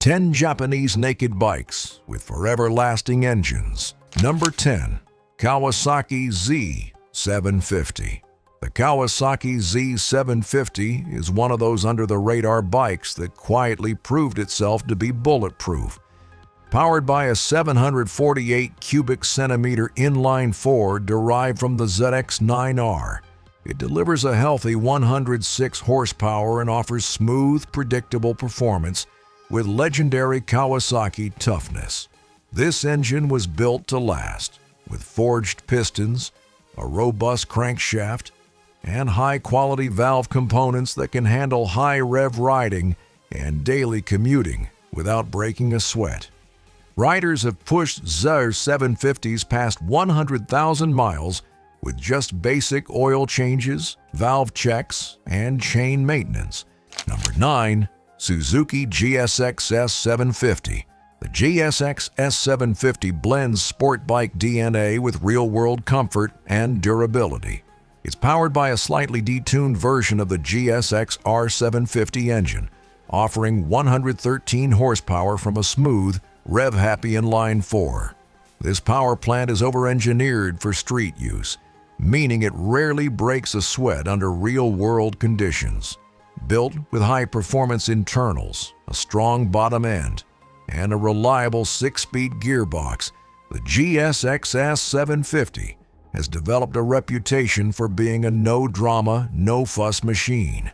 10 Japanese naked bikes with forever-lasting engines. Number 10. Kawasaki Z750. The Kawasaki Z750 is one of those under-the-radar bikes that quietly proved itself to be bulletproof. Powered by a 748 cubic centimeter inline-four derived from the ZRX1200R, it delivers a healthy 106 horsepower and offers smooth, predictable performance with legendary Kawasaki toughness. This engine was built to last, with forged pistons, a robust crankshaft, and high-quality valve components that can handle high-rev riding and daily commuting without breaking a sweat. Riders have pushed ZR750s past 100,000 miles with just basic oil changes, valve checks, and chain maintenance. Number 9. Suzuki GSXS750. The GSXS750 blends sport bike DNA with real-world comfort and durability. It's powered by a slightly detuned version of the GSXR750 engine, offering 113 horsepower from a smooth, rev-happy inline-four. This power plant is over-engineered for street use, meaning it rarely breaks a sweat under real-world conditions. Built with high-performance internals, a strong bottom end, and a reliable 6-speed gearbox, the GSXS750 has developed a reputation for being a no-drama, no-fuss machine.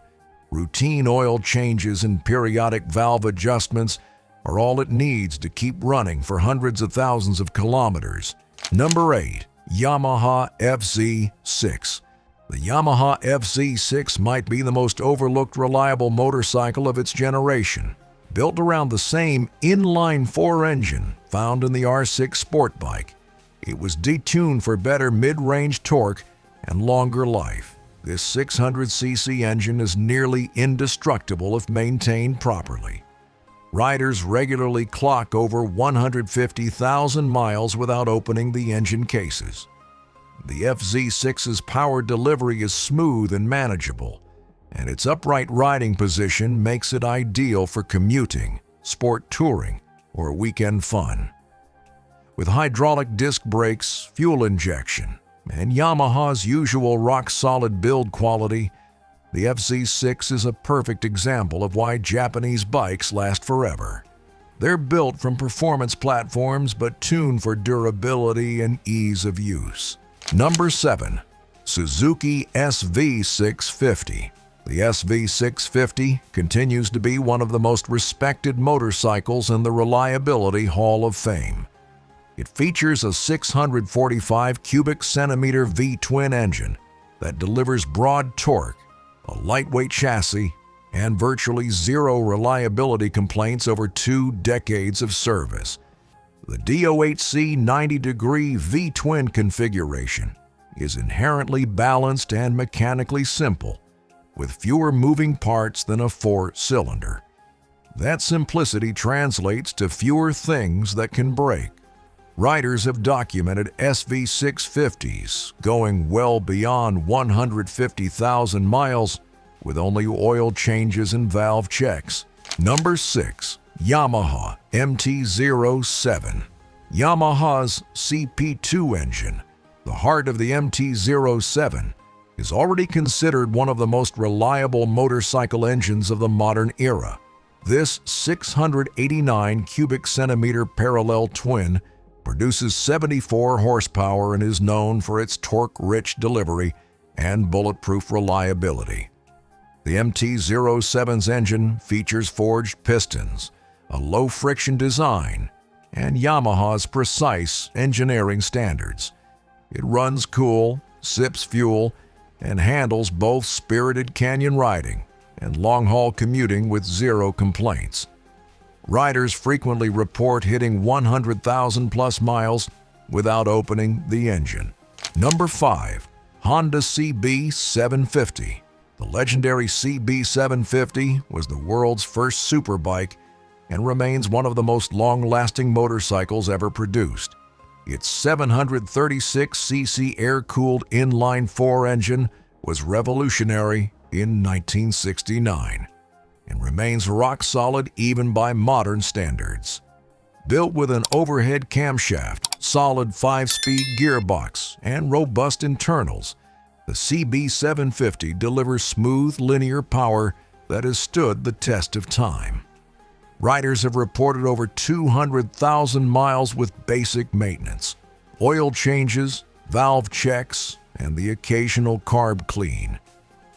Routine oil changes and periodic valve adjustments are all it needs to keep running for hundreds of thousands of kilometers. Number 8. Yamaha FZ6. The Yamaha FZ6 might be the most overlooked reliable motorcycle of its generation. Built around the same inline-four engine found in the R6 sport bike, it was detuned for better mid-range torque and longer life. This 600cc engine is nearly indestructible if maintained properly. Riders regularly clock over 150,000 miles without opening the engine cases. The FZ6's power delivery is smooth and manageable, and its upright riding position makes it ideal for commuting, sport touring, or weekend fun. With hydraulic disc brakes, fuel injection, and Yamaha's usual rock-solid build quality, the FZ6 is a perfect example of why Japanese bikes last forever. They're built from performance platforms but tuned for durability and ease of use. Number 7. Suzuki SV650. The SV650 continues to be one of the most respected motorcycles in the Reliability Hall of Fame. It features a 645 cubic centimeter V-twin engine that delivers broad torque, a lightweight chassis, and virtually zero reliability complaints over 2 decades of service. The DOHC 90-degree V-twin configuration is inherently balanced and mechanically simple, with fewer moving parts than a 4-cylinder. That simplicity translates to fewer things that can break. Riders have documented SV650s going well beyond 150,000 miles with only oil changes and valve checks. Number 6. Yamaha MT07. Yamaha's CP2 engine, the heart of the MT07, is already considered one of the most reliable motorcycle engines of the modern era. This 689 cubic centimeter parallel twin produces 74 horsepower and is known for its torque-rich delivery and bulletproof reliability. The MT07's engine features forged pistons, a low-friction design, and Yamaha's precise engineering standards. It runs cool, sips fuel, and handles both spirited canyon riding and long-haul commuting with zero complaints. Riders frequently report hitting 100,000 plus miles without opening the engine. Number 5. Honda CB750. The legendary CB750 was the world's first superbike and remains one of the most long-lasting motorcycles ever produced. Its 736cc air-cooled inline-four engine was revolutionary in 1969. and remains rock solid even by modern standards. Built with an overhead camshaft, solid 5-speed gearbox, and robust internals, the CB750 delivers smooth, linear power that has stood the test of time. Riders have reported over 200,000 miles with basic maintenance, oil changes, valve checks, and the occasional carb clean.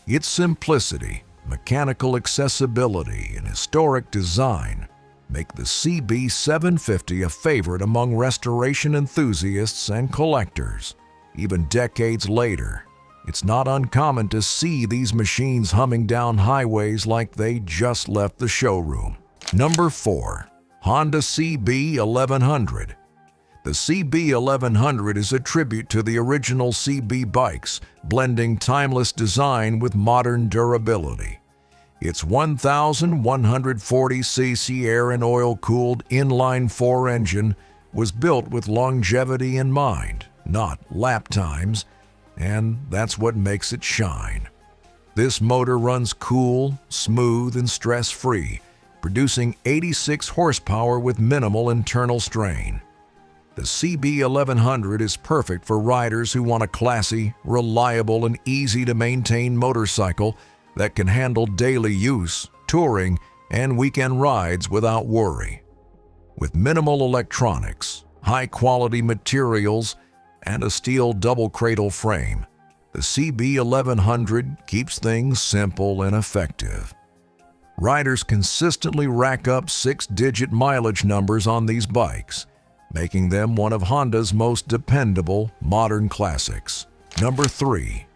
Its simplicity, mechanical accessibility, and historic design make the CB750 a favorite among restoration enthusiasts and collectors. Even decades later, it's not uncommon to see these machines humming down highways like they just left the showroom. Number 4. Honda CB1300. The CB1300 is a tribute to the original CB bikes, blending timeless design with modern durability. Its 1,140cc air and oil-cooled inline-4 engine was built with longevity in mind, not lap times, and that's what makes it shine. This motor runs cool, smooth, and stress-free, producing 86 horsepower with minimal internal strain. The CB1300 is perfect for riders who want a classy, reliable, and easy-to-maintain motorcycle that can handle daily use, touring, and weekend rides without worry. With minimal electronics, high-quality materials, and a steel double-cradle frame, the CB1300 keeps things simple and effective. Riders consistently rack up 6-digit mileage numbers on these bikes, making them one of Honda's most dependable modern classics. Number 3.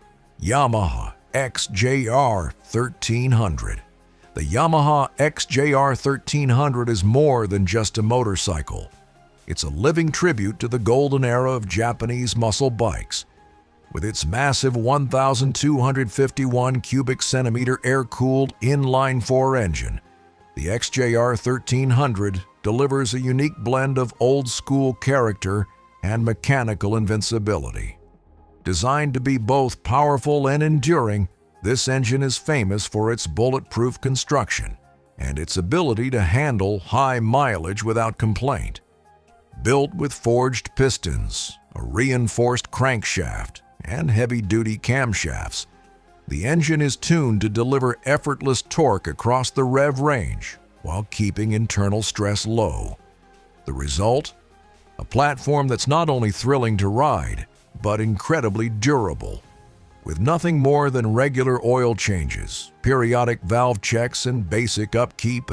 Yamaha XJR1300. The Yamaha XJR1300 is more than just a motorcycle. It's a living tribute to the golden era of Japanese muscle bikes. With its massive 1,251 cubic centimeter air-cooled inline-4 engine, the XJR1300 delivers a unique blend of old-school character and mechanical invincibility. Designed to be both powerful and enduring, this engine is famous for its bulletproof construction and its ability to handle high mileage without complaint. Built with forged pistons, a reinforced crankshaft, and heavy-duty camshafts, the engine is tuned to deliver effortless torque across the rev range while keeping internal stress low. The result? A platform that's not only thrilling to ride, but incredibly durable. With nothing more than regular oil changes, periodic valve checks, and basic upkeep,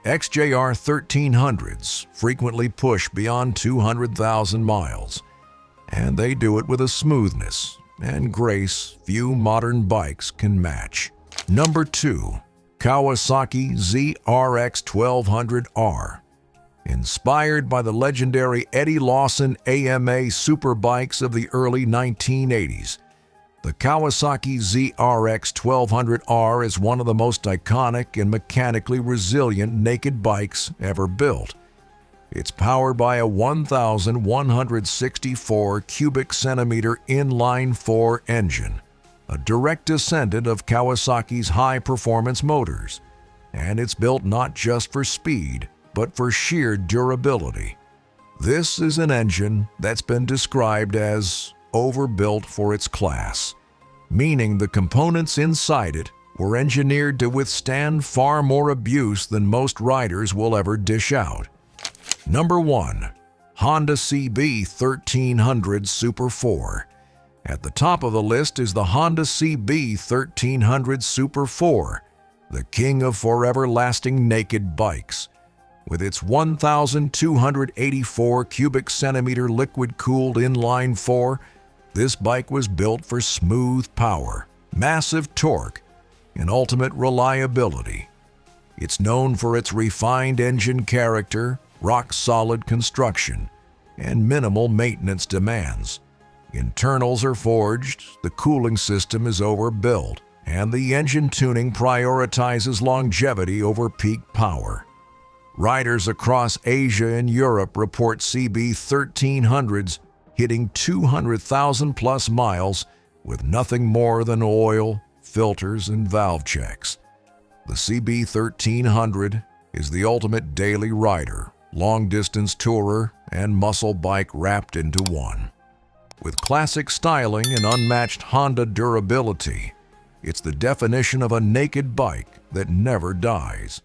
XJR1300s frequently push beyond 200,000 miles, and they do it with a smoothness and grace few modern bikes can match. Number 2. Kawasaki ZRX1200R. Inspired by the legendary Eddie Lawson AMA superbikes of the early 1980s, the Kawasaki ZRX1200R is one of the most iconic and mechanically resilient naked bikes ever built. It's powered by a 1,164 cubic centimeter inline-4 engine, a direct descendant of Kawasaki's high-performance motors, and it's built not just for speed, but for sheer durability. This is an engine that's been described as overbuilt for its class, meaning the components inside it were engineered to withstand far more abuse than most riders will ever dish out. Number 1. Honda CB1300 Super Four. At the top of the list is the Honda CB1300 Super Four, the king of forever-lasting naked bikes. With its 1,284 cubic centimeter liquid-cooled inline-4, this bike was built for smooth power, massive torque, and ultimate reliability. It's known for its refined engine character, rock-solid construction, and minimal maintenance demands. Internals are forged, the cooling system is overbuilt, and the engine tuning prioritizes longevity over peak power. Riders across Asia and Europe report CB1300s hitting 200,000 plus miles with nothing more than oil, filters, and valve checks. The CB1300 is the ultimate daily rider, long-distance tourer, and muscle bike wrapped into one. With classic styling and unmatched Honda durability, it's the definition of a naked bike that never dies.